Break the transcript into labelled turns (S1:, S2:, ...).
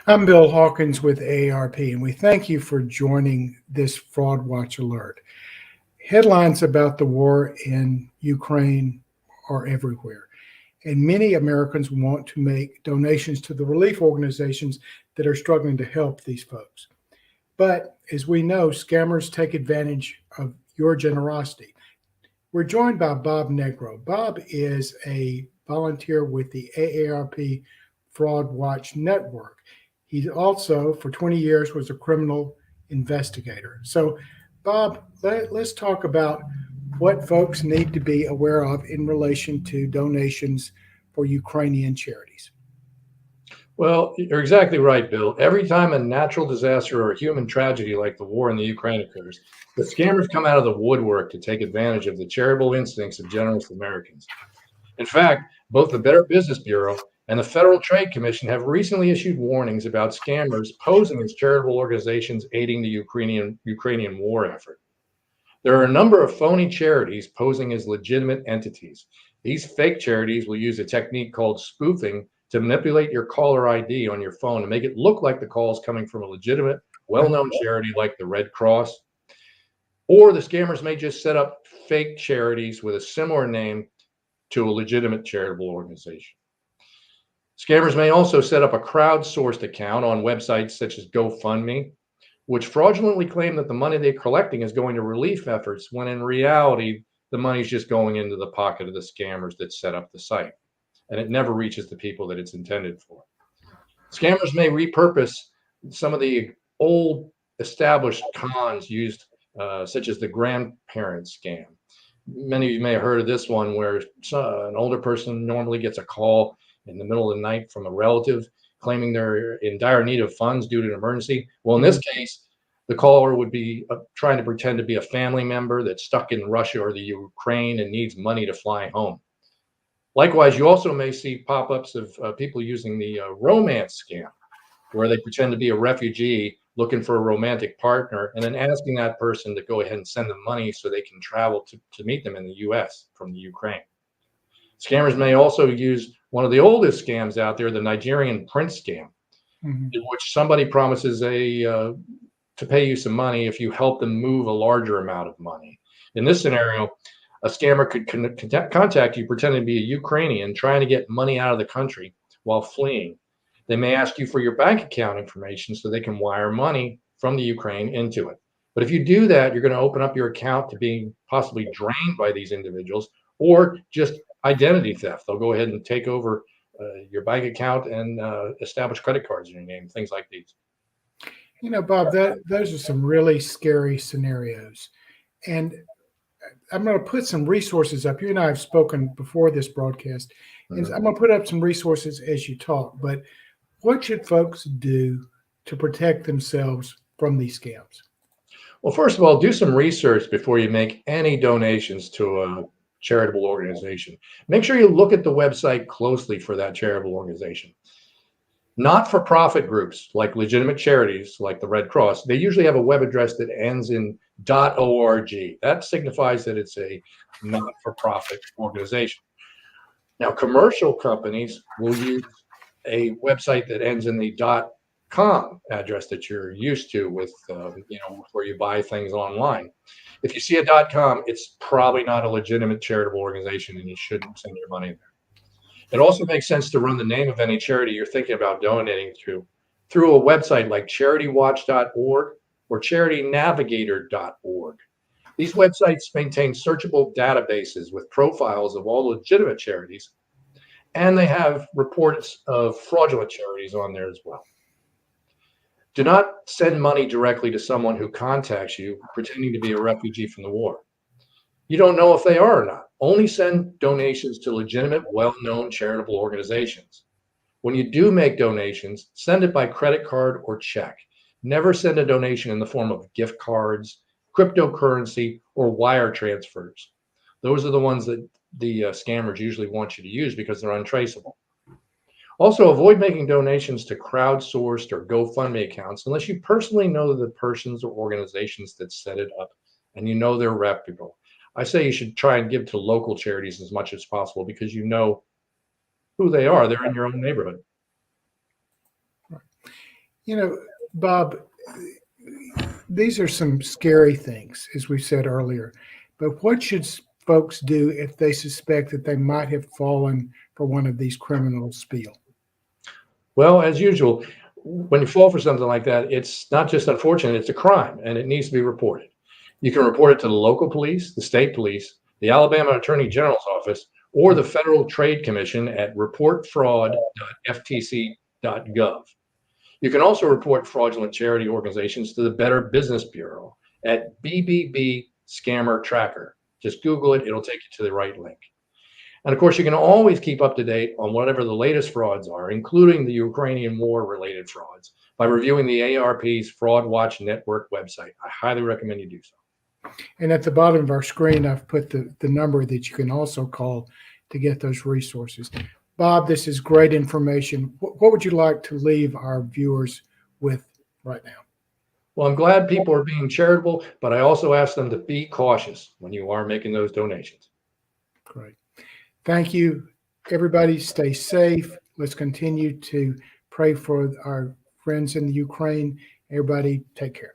S1: I'm Bill Hawkins with AARP, and we thank you for joining this Fraud Watch Alert. Headlines about the war in Ukraine are everywhere, and many Americans want to make donations to the relief organizations that are struggling to help these folks. But as we know, scammers take advantage of your generosity. We're joined by Bob Negro. Bob is a volunteer with the AARP Fraud Watch Network. He also, for 20 years, was a criminal investigator. So, Bob, let's talk about what folks need to be aware of in relation to donations for Ukrainian charities.
S2: Well, you're exactly right, Bill. Every time a natural disaster or a human tragedy like the war in the Ukraine occurs, the scammers come out of the woodwork to take advantage of the charitable instincts of generous Americans. In fact, both the Better Business Bureau and the Federal Trade Commission have recently issued warnings about scammers posing as charitable organizations aiding the Ukrainian war effort. There are a number of phony charities posing as legitimate entities. These fake charities will use a technique called spoofing to manipulate your caller ID on your phone to make it look like the call is coming from a legitimate, well-known charity like the Red Cross. Or the scammers may just set up fake charities with a similar name to a legitimate charitable organization. Scammers may also set up a crowdsourced account on websites such as GoFundMe, which fraudulently claim that the money they're collecting is going to relief efforts, when in reality, the money's just going into the pocket of the scammers that set up the site, and it never reaches the people that it's intended for. Scammers may repurpose some of the old established cons used, such as the grandparent scam. Many of you may have heard of this one, where an older person normally gets a call in the middle of the night from a relative claiming they're in dire need of funds due to an emergency. Well, in this case, the caller would be trying to pretend to be a family member that's stuck in Russia or the Ukraine and needs money to fly home. Likewise, you also may see pop-ups of people using the romance scam, where they pretend to be a refugee looking for a romantic partner and then asking that person to go ahead and send them money so they can travel to meet them in the US from the Ukraine. Scammers may also use one of the oldest scams out there, the Nigerian prince scam, in which somebody promises to pay you some money if you help them move a larger amount of money. In this scenario, a scammer could contact you pretending to be a Ukrainian trying to get money out of the country while fleeing. They may ask you for your bank account information so they can wire money from the Ukraine into it. But if you do that, you're going to open up your account to being possibly drained by these individuals, or just identity theft. They'll go ahead and take over your bank account and establish credit cards in your name, things like these.
S1: You know, Bob, those are some really scary scenarios. And I'm going to put some resources up. You and I have spoken before this broadcast, and I'm going to put up some resources as you talk. But what should folks do to protect themselves from these scams?
S2: Well, first of all, do some research before you make any donations to a charitable organization. Make sure you look at the website closely for that charitable organization. Not-for-profit groups, like legitimate charities like the Red Cross, they usually have a web address that ends in .org. That signifies that it's a not-for-profit organization. Now, commercial companies will use a website that ends in the .com address that you're used to with, where you buy things online. If you see a .com, it's probably not a legitimate charitable organization, and you shouldn't send your money there. It also makes sense to run the name of any charity you're thinking about donating to through a website like CharityWatch.org or CharityNavigator.org. These websites maintain searchable databases with profiles of all legitimate charities, and they have reports of fraudulent charities on there as well. Do not send money directly to someone who contacts you pretending to be a refugee from the war. You don't know if they are or not. Only send donations to legitimate, well-known charitable organizations. When you do make donations, send it by credit card or check. Never send a donation in the form of gift cards, cryptocurrency, or wire transfers. Those are the ones that the scammers usually want you to use because they're untraceable. Also, avoid making donations to crowdsourced or GoFundMe accounts unless you personally know the persons or organizations that set it up and you know they're reputable. I say you should try and give to local charities as much as possible because you know who they are. They're in your own neighborhood.
S1: You know, Bob, these are some scary things, as we said earlier. But what should folks do if they suspect that they might have fallen for one of these criminal spiel?
S2: Well, as usual, when you fall for something like that, it's not just unfortunate, it's a crime and it needs to be reported. You can report it to the local police, the state police, the Alabama Attorney General's office, or the Federal Trade Commission at reportfraud.ftc.gov. You can also report fraudulent charity organizations to the Better Business Bureau at BBB Scammer Tracker. Just Google it, it'll take you to the right link. And of course, you can always keep up to date on whatever the latest frauds are, including the Ukrainian war related frauds, by reviewing the AARP's Fraud Watch Network website. I highly recommend you do so.
S1: And at the bottom of our screen, I've put the number that you can also call to get those resources. Bob, this is great information. What would you like to leave our viewers with right now?
S2: Well, I'm glad people are being charitable, but I also ask them to be cautious when you are making those donations.
S1: Great. Thank you, everybody. Stay safe. Let's continue to pray for our friends in the Ukraine. Everybody, take care.